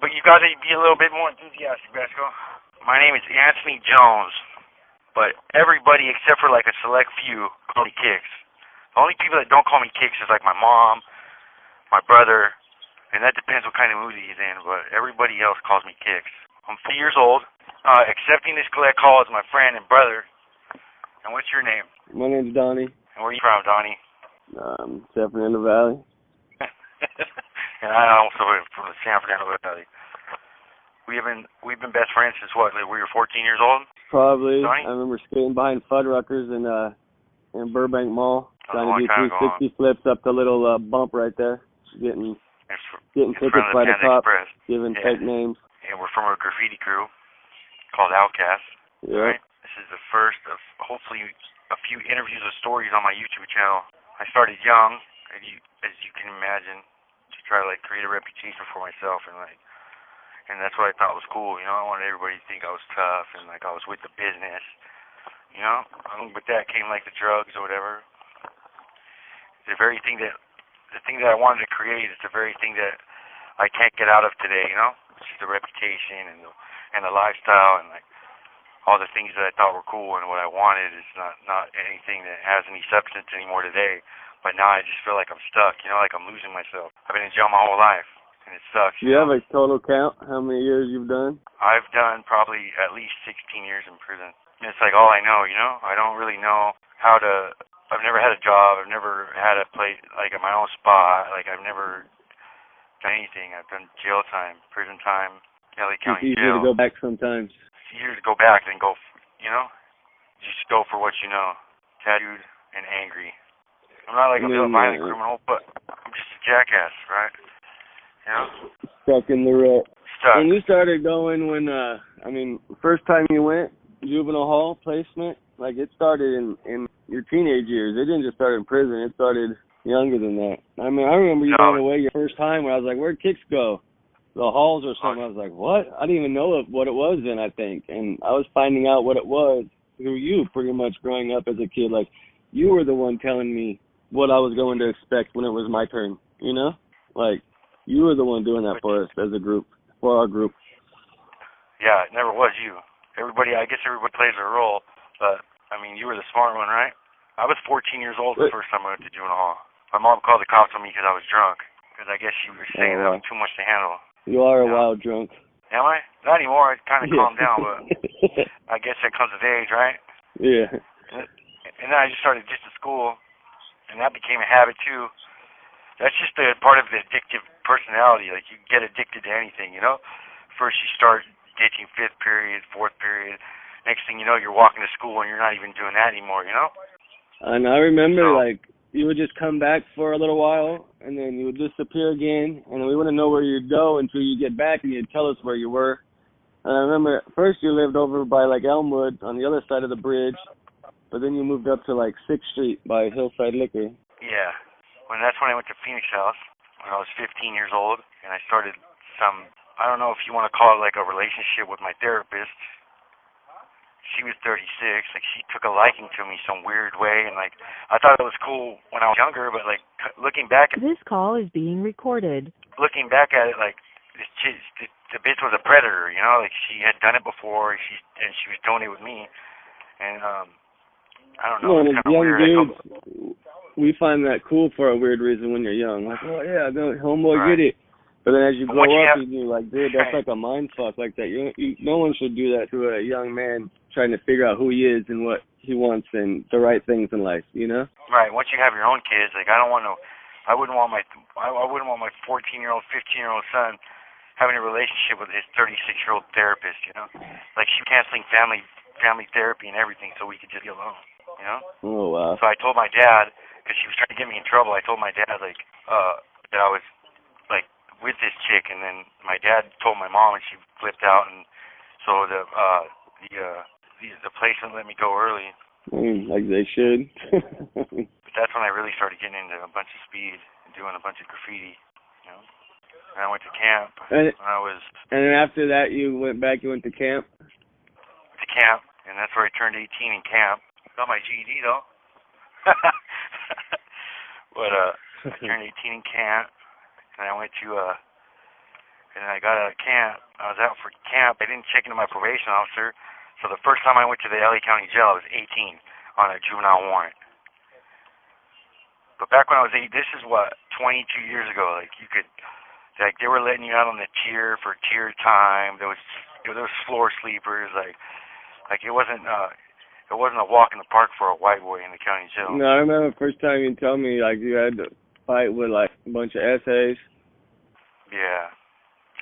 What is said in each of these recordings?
But you got to be a little bit more enthusiastic, Basco. My name is Antony Jones, but everybody except for like a select few call me Kicks. The only people that don't call me Kicks is like my mom, my brother, and that depends what kind of mood he's in, but everybody else calls me Kicks. I'm 4 years old. Accepting this collect call is my friend and brother. And what's your name? My name's Donnie. And where are you from, Donnie? San Fernando Valley. And I also am from the San Fernando Valley. We've been best friends since what? Like we were 14 years old? Probably. Donnie? I remember skating behind Fuddruckers in Burbank Mall, trying to do 360 flips up the little bump right there, getting tickets by the cops, giving fake names. And we're from a graffiti crew called Outcast. Yeah. Right? This is the first of hopefully a few interviews or stories on my YouTube channel. I started young, as you can imagine, to try to like create a reputation for myself, and that's what I thought was cool. You know, I wanted everybody to think I was tough and like I was with the business. You know, with that came like the drugs or whatever. The thing that I wanted to create is the very thing that I can't get out of today. You know, which is the reputation and the lifestyle and like all the things that I thought were cool and what I wanted is not anything that has any substance anymore today. But now I just feel like I'm stuck. You know, like I'm losing myself. I've been in jail my whole life, and it sucks. Do you have a total count? How many years you've done? I've done probably at least 16 years in prison. And it's like all I know, you know? I don't really know how to... I've never had a job. I've never had a place, like at my own spot. Like I've never done anything. I've done jail time, prison time, LA County It's easier jail. to go back sometimes. It's easier to go back than go, you know? Just go for what you know. Tattooed and angry. I'm not like a violent criminal, but I'm just a jackass, right? You know? Stuck in the rut. Stuck. When you started going, first time you went, juvenile hall placement, like it started in your teenage years. It didn't just start in prison. It started younger than that. I remember you going away your first time where I was like, where'd Kicks go? The halls or something. I was like, what? I didn't even know what it was then, I think. And I was finding out what it was through you pretty much growing up as a kid. Like, you were the one telling me what I was going to expect when it was my turn, you know? Like, you were the one doing that for us as a group, for our group. Yeah, it never was you. I guess everybody plays a role, but, you were the smart one, right? I was 14 years old the first time I went to juvenile hall. My mom called the cops on me because I was drunk, because I guess she was saying that I was too much to handle. You are a wild drunk. Am I? Not anymore. I kind of calmed down, but I guess that comes with age, right? Yeah. And then I just started just at school, and that became a habit too. That's just a part of the addictive personality. Like you get addicted to anything, you know. First you start ditching fifth period, fourth period. Next thing you know, you're walking to school and you're not even doing that anymore, you know. And I remember you would just come back for a little while, and then you would disappear again, and we wouldn't know where you'd go until you get back, and you'd tell us where you were. And I remember at first you lived over by like Elmwood on the other side of the bridge, but then you moved up to like 6th Street by Hillside Liquor. Yeah. That's when I went to Phoenix House when I was 15 years old, and I started I don't know if you want to call it like a relationship with my therapist. She was 36, like she took a liking to me some weird way, and like I thought it was cool when I was younger, but like looking back, this call is being recorded. Looking back at it, like the bitch was a predator, you know, like she had done it before, she was doing it with me, and I don't know, it's kind of weird. Dudes, we find that cool for a weird reason when you're young, like, oh yeah, homeboy, right. Get it. But then as you grow up, you're like, dude, that's like a mind fuck like that. No one should do that to a young man trying to figure out who he is and what he wants and the right things in life, you know? Right. Once you have your own kids, like I wouldn't want my 14-year-old, 15-year-old son having a relationship with his 36-year-old therapist, you know? Like she canceling family therapy and everything so we could just get alone, you know? Oh, wow. So I told my dad, because she was trying to get me in trouble, I told my dad, like, that I was, like, with this chick, and then my dad told my mom, and she flipped out, and so the place wouldn't let me go early. Like they should. But that's when I really started getting into a bunch of speed and doing a bunch of graffiti, you know. And I went to camp. And then after that, you went to camp? To camp, and that's where I turned 18 in camp. Got my GED, though. But I turned 18 in camp. And I went to and I got out of camp. I was out for camp. I didn't check into my probation officer. So the first time I went to the LA County Jail, I was 18 on a juvenile warrant. But back when I was 8, this is what, 22 years ago. Like you could, like they were letting you out on the tier for tier time. There was floor sleepers. Like it wasn't a walk in the park for a white boy in the county jail. No, I remember the first time you told me like you had to fight with like a bunch of essays. Yeah.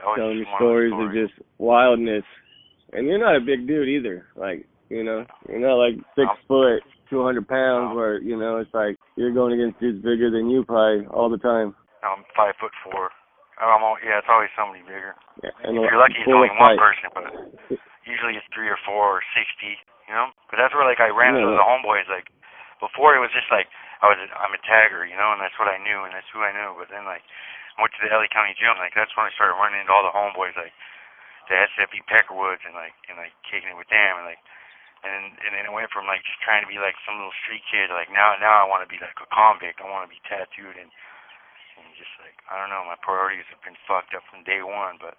Telling me stories of just wildness. And you're not a big dude either. Like, you know, you're not like 6 foot, 200 pounds where, you know, it's like you're going against dudes bigger than you probably all the time. I'm 5'4". It's always somebody bigger. Yeah, and if you're lucky, it's only one person, but usually it's 3 or 4 or 60, you know? But that's where, like, I ran into the homeboys. Like, before it was just like, I'm a tagger, you know, and that's what I knew, and that's who I knew. But then, like, I went to the LA County Jail, and, like, that's when I started running into all the homeboys, like, the SFE Peckerwoods, and kicking it with them, and, like, and then it went from, like, just trying to be, like, some little street kid, like, now I want to be, like, a convict. I want to be tattooed, and just, like, I don't know, my priorities have been fucked up from day one, but,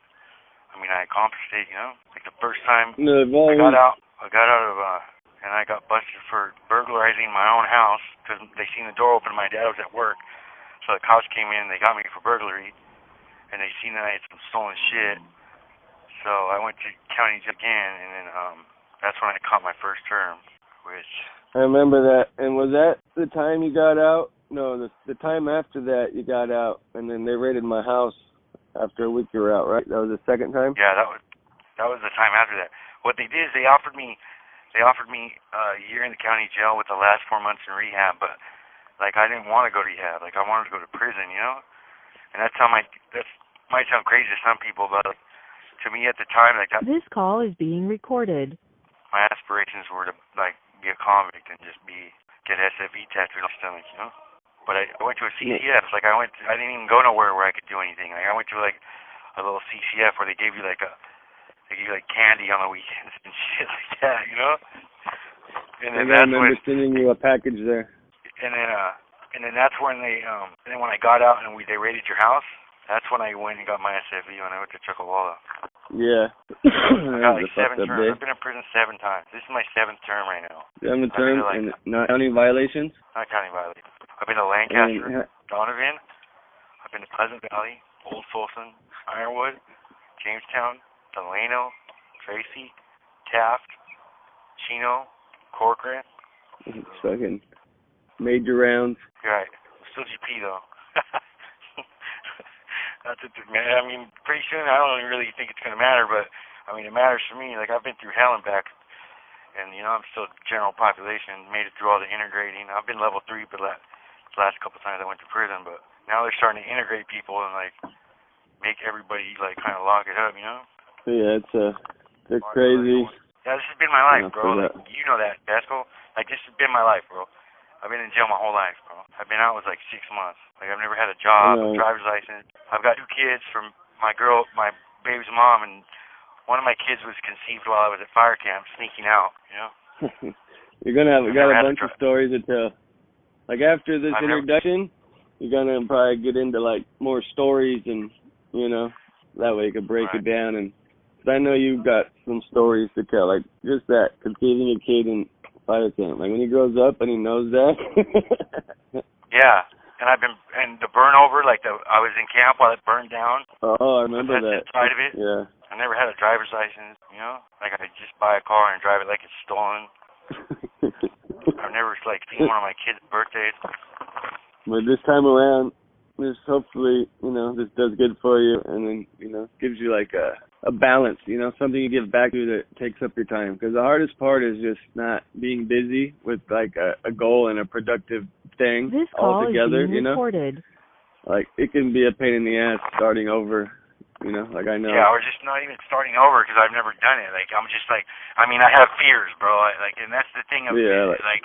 I mean, I accomplished it, you know? Like, the first time I got out of, and I got busted for burglarizing my own house, because they seen the door open, and my dad was at work, so the cops came in, and they got me for burglary, and they seen that I had some stolen shit, so I went to county jail again, and then, that's when I caught my first term, which... I remember that. And was that the time you got out? No, the time after that you got out, and then they raided my house after a week you were out, right? That was the second time? Yeah, that was the time after that. What they did is they offered me a year in the county jail with the last 4 months in rehab, but, like, I didn't want to go to rehab. Like, I wanted to go to prison, you know? And that might sound crazy to some people, but, like, to me at the time, like, This call is being recorded. My aspirations were to, like, be a convict and just get SFE tattooed on my stomach, you know? But I went to a CCF. Like, I didn't even go nowhere where I could do anything. Like, I went to, like, a little CCF where they gave you, like, candy on the weekends and shit like that, you know? And then I remember sending you a package there. And then that's when and then when I got out and they raided your house, that's when I went and got my SFE when I went to Chuckawalla. Yeah. I got like 7 terms. I've been in prison 7 times. This is my 7th term right now. 7th term and not county violations? Not county violations. I've been to Lancaster, Donovan. I've been to Pleasant Valley, Old Folsom, Ironwood, Jamestown, Delano, Tracy, Taft, Chino, Corcoran. Fucking major rounds. You're right. I'm still GP though. That's it, man. I mean, pretty soon I don't really think it's gonna matter, but I mean it matters for me. Like I've been through hell and back, and you know I'm still general population. Made it through all the integrating. I've been level 3, but the last couple times I went to prison. But now they're starting to integrate people and like make everybody like kind of lock it up, you know? Yeah, it's crazy. Yeah, this has been my life, bro. Like, you know that, Basco. Like this has been my life, bro. I've been in jail my whole life, bro. I've been out with like 6 months. Like I've never had a job, a driver's license. I've got 2 kids from my baby's mom, and one of my kids was conceived while I was at fire camp, sneaking out. You know. You're gonna got a bunch of stories to tell. Like after this introduction, you're gonna probably get into like more stories, and you know that way you can break it down. And cause I know you've got some stories to tell, like just that conceiving a kid in fire camp. Like when he grows up and he knows that. Yeah, and the burn over, like I was in camp while it burned down. Oh, I remember that. Side of it. Yeah. I never had a driver's license, you know. Like I could just buy a car and drive it like it's stolen. I've never like seen one of my kids' birthdays. But this time around, this hopefully, this does good for you, and then, gives you like a balance, something you give back to that takes up your time. Because the hardest part is just not being busy with like a goal and a productive thing this call altogether, is being recorded. Like it can be a pain in the ass starting over, like I know. Yeah, or just not even starting over because I've never done it. Like I'm just like, I have fears, bro. And that's the thing of like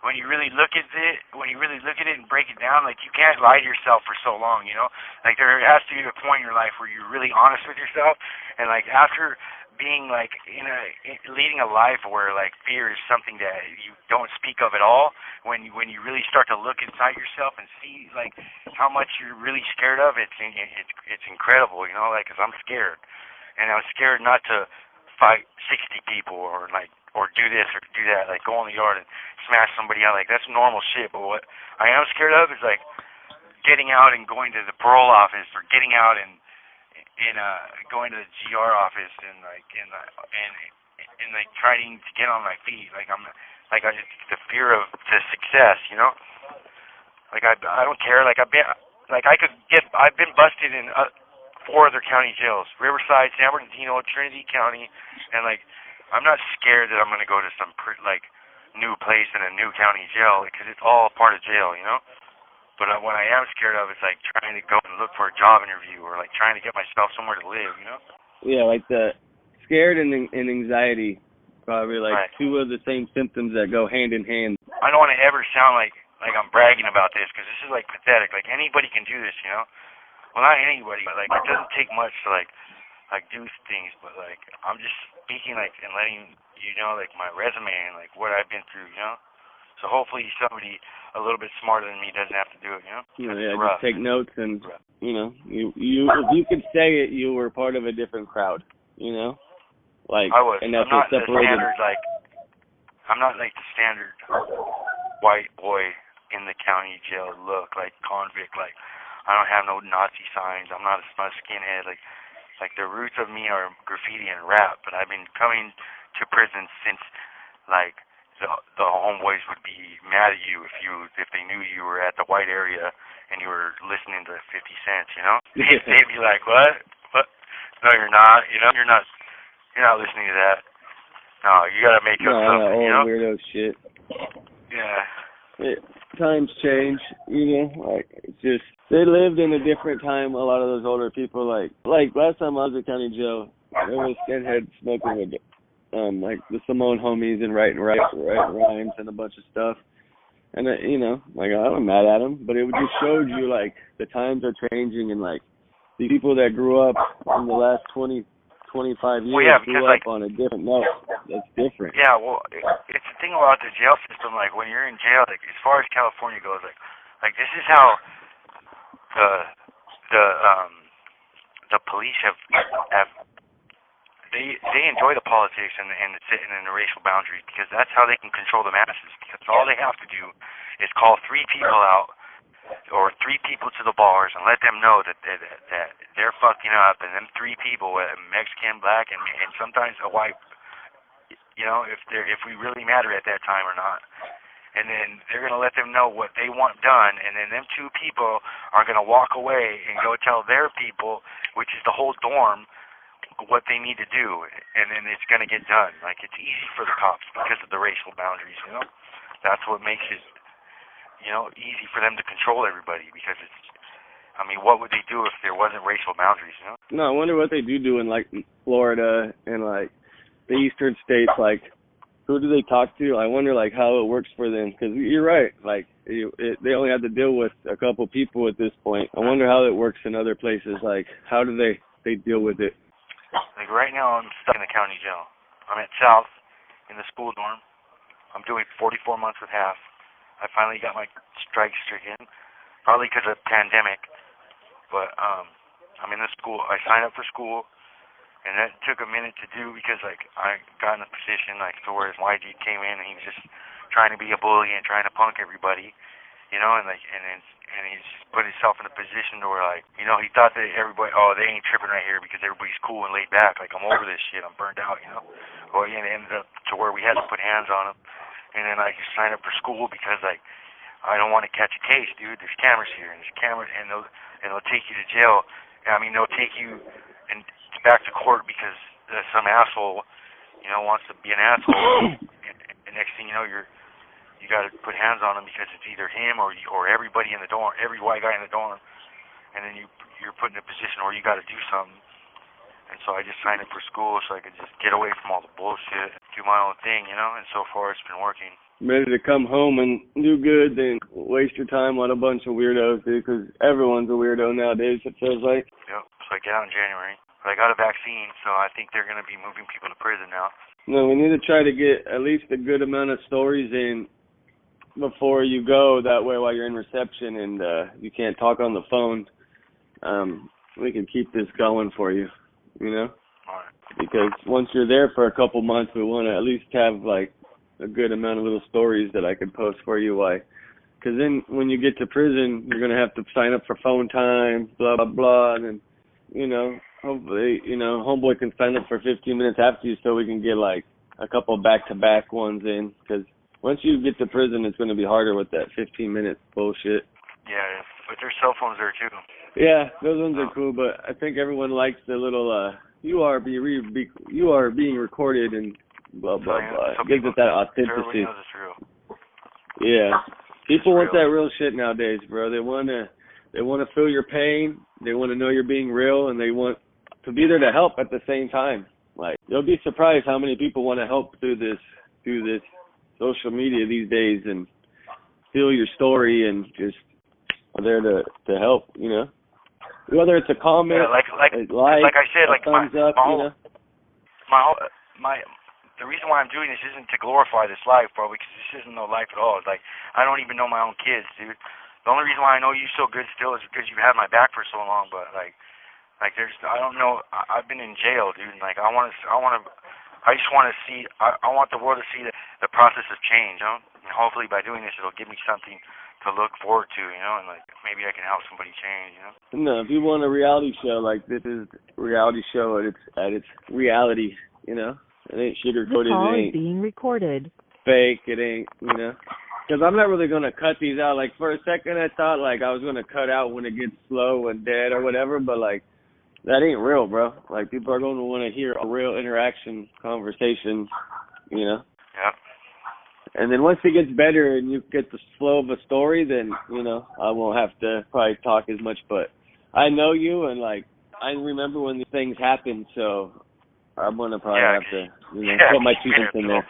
when you really look at it and break it down, like, you can't lie to yourself for so long, you know? Like, there has to be a point in your life where you're really honest with yourself, and, like, after being, like, leading a life where, like, fear is something that you don't speak of at all, when you really start to look inside yourself and see, like, how much you're really scared of, it's incredible, you know? Like, 'cause I'm scared, and I'm scared not to fight 60 people or do this or do that, like go in the yard and smash somebody out. Like, that's normal shit. But what I am scared of is, like, getting out and going to the parole office, or getting out and going to the GR office and like trying to get on my feet. Like, the fear of the success, you know? Like, I don't care. Like, I've been busted in 4 other county jails: Riverside, San Bernardino, Trinity County, and, like, I'm not scared that I'm going to go to some new place in a new county jail, because it's all part of jail, you know? But what I am scared of is, like, trying to go and look for a job interview, or, like, trying to get myself somewhere to live, you know? Yeah, like the scared and anxiety, probably like right. 2 of the same symptoms that go hand in hand. I don't want to ever sound like I'm bragging about this, because this is, like, pathetic. Like, anybody can do this, you know? Well, not anybody, but, like, it doesn't take much to, like do things, but, like, I'm just speaking, like, and letting you know, like, my resume and, like, what I've been through, you know? So hopefully somebody a little bit smarter than me doesn't have to do it, you know? Yeah, just take notes, and, you know, you if you could say it, you were part of a different crowd, you know? Like, I was. and that's I'm not what separated. I'm not like the standard white boy in the county jail look, like convict. Like, I don't have no Nazi signs. I'm not a skinhead. Like the roots of me are graffiti and rap. But I've been coming to prison since, like, the homeboys would be mad at you if they knew you were at the white area and you were listening to 50 Cent. You know, they'd be like, "What? No, you're not. You know, you're not listening to that. No, you gotta make up something." You know, weirdo shit. Yeah. Times change, you know. Like, it's just they lived in a different time. A lot of those older people, like last time I was at county jail, there was skinheads smoking with like the Simone homies and writing rhymes and a bunch of stuff. And you know, like, I wasn't mad at them, but it just showed you, like, the times are changing, and, like, the people that grew up in the last 20, 25 years grew up on a different note. That's different. Yeah, well, it's the thing about the jail system. Like, when you're in jail, like, as far as California goes, like this is how the police have they enjoy the politics and the racial boundaries, because that's how they can control the masses. Because all they have to do is call 3 people out, or 3 people to the bars, and let them know that they're fucking up, and them 3 people, Mexican, black, and sometimes a white, you know, if we really matter at that time or not. And then they're going to let them know what they want done, and then them 2 people are going to walk away and go tell their people, which is the whole dorm, what they need to do, and then it's going to get done. Like, it's easy for the cops because of the racial boundaries, you know? That's what makes it, you know, easy for them to control everybody, because it's, I mean, what would they do if there wasn't racial boundaries, you know? No, I wonder what they do in, like, Florida and, like, the eastern states. Like, who do they talk to? I wonder, like, how it works for them, because you're right. Like, they only have to deal with a couple people at this point. I wonder how it works in other places. Like, how do they deal with it? Like, right now, I'm stuck in the county jail. I'm at South in the school dorm. I'm doing 44 months with half. I finally got my strike stricken, probably because of the pandemic. But I'm in the school. I signed up for school, and that took a minute to do, because, like, I got in a position, like, to where his YG came in, and he was just trying to be a bully and trying to punk everybody, you know, and he's put himself in a position to where, like, you know, he thought that everybody, they ain't tripping right here because everybody's cool and laid back. Like, I'm over this shit. I'm burned out, you know. Well, it ended up to where we had to put hands on him. And then I just signed up for school because, like, I don't want to catch a case, dude. There's cameras here, and there's cameras, and they'll take you to jail. I mean, they'll take you and back to court because some asshole, you know, wants to be an asshole. And next thing you know, you got to put hands on him because it's either him or everybody in the dorm, every white guy in the dorm, and then you're put in a position where you got to do something. And so I just signed up for school so I could just get away from all the bullshit, do my own thing, you know. And so far, it's been working. ready to come home and do good than waste your time on a bunch of weirdos, dude, because everyone's a weirdo nowadays, it feels like. Yep, so I get out in January. But I got a vaccine, so I think they're going to be moving people to prison now. No, we need to try to get at least a good amount of stories in before you go. That way, while you're in reception and you can't talk on the phone, we can keep this going for you, you know? All right. Because once you're there for a couple months, we want to at least have, like, a good amount of little stories that I could post for you. Why? Because then when you get to prison, you're going to have to sign up for phone time, blah, blah, blah, and then, you know, hopefully, you know, homeboy can sign up for 15 minutes after you so we can get, like, a couple back-to-back ones in. Because once you get to prison, it's going to be harder with that 15-minute bullshit. Yeah, but there's cell phones there, too. Yeah, those ones are cool, but I think everyone likes the little, you are being recorded and blah, blah, blah. It gives it that authenticity. Everybody knows it's real. Yeah. People want that real shit nowadays, bro. They want to feel your pain. They want to know you're being real, and they want to be there to help at the same time. Like, you'll be surprised how many people want to help through this social media these days and feel your story and just are there to help, you know. Whether it's a comment, like I said, like thumbs up, you know. The reason why I'm doing this isn't to glorify this life, bro, because this isn't no life at all. It's like, I don't even know my own kids, dude. The only reason why I know you so good still is because you've had my back for so long, but like there's, I don't know, I've been in jail, dude, and like, I just want to see, I want the world to see the process of change, you know, and hopefully by doing this, it'll give me something to look forward to, you know, and like, maybe I can help somebody change, you know. No, if you want a reality show, like, this is a reality show at its reality, you know. It ain't sugar-coated, Call it is ain't being recorded. fake, it ain't, you know. Because I'm not really going to cut these out. Like, for a second I thought, like, I was going to cut out when it gets slow and dead or whatever, but, like, that ain't real, bro. Like, people are going to want to hear a real interaction, conversation, you know. Yep. And then once it gets better and you get the flow of a story, then, you know, I won't have to probably talk as much. But I know you, and, like, I remember when these things happen, so I'm going to probably have to, you know, put my 2 cents in there.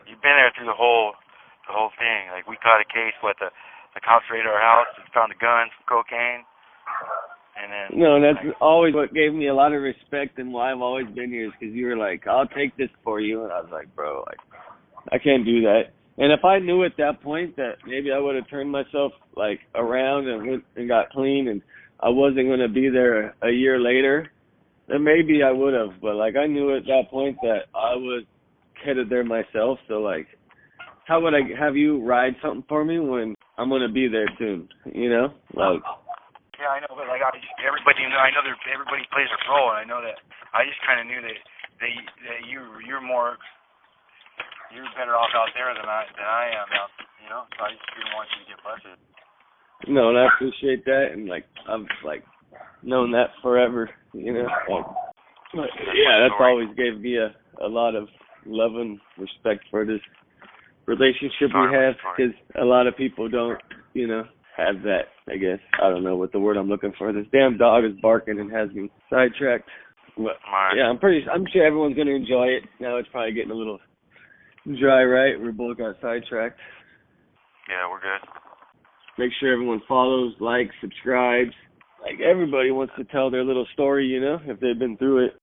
You've been there through the whole thing. Like, we caught a case, the cops raided our house, found a gun, some cocaine, and then... No, that's always what gave me a lot of respect and why I've always been here is because you were like, I'll take this for you. And I was like, bro, like, I can't do that. And if I knew at that point that maybe I would have turned myself, like, around and went and got clean and I wasn't going to be there a year later, then maybe I would have. But, like, I knew at that point that I was headed there myself. So, like, how would I have you ride something for me when I'm going to be there soon, you know? Like, yeah, I know, but, like, everybody plays a role, and I know that. I just kind of knew that you're better off out there than I am out, you know. So I just didn't want you to get busted. No, and I appreciate that, and like I've like known that forever, you know. But, yeah, that's always gave me a lot of love and respect for this relationship we have, because a lot of people don't, you know, have that. I guess I don't know what the word I'm looking for. This damn dog is barking and has me sidetracked. But yeah, I'm sure everyone's gonna enjoy it. Now it's probably getting a little dry, right? We both got sidetracked. Yeah, we're good. Make sure everyone follows, likes, subscribes. Like, everybody wants to tell their little story, you know, if they've been through it.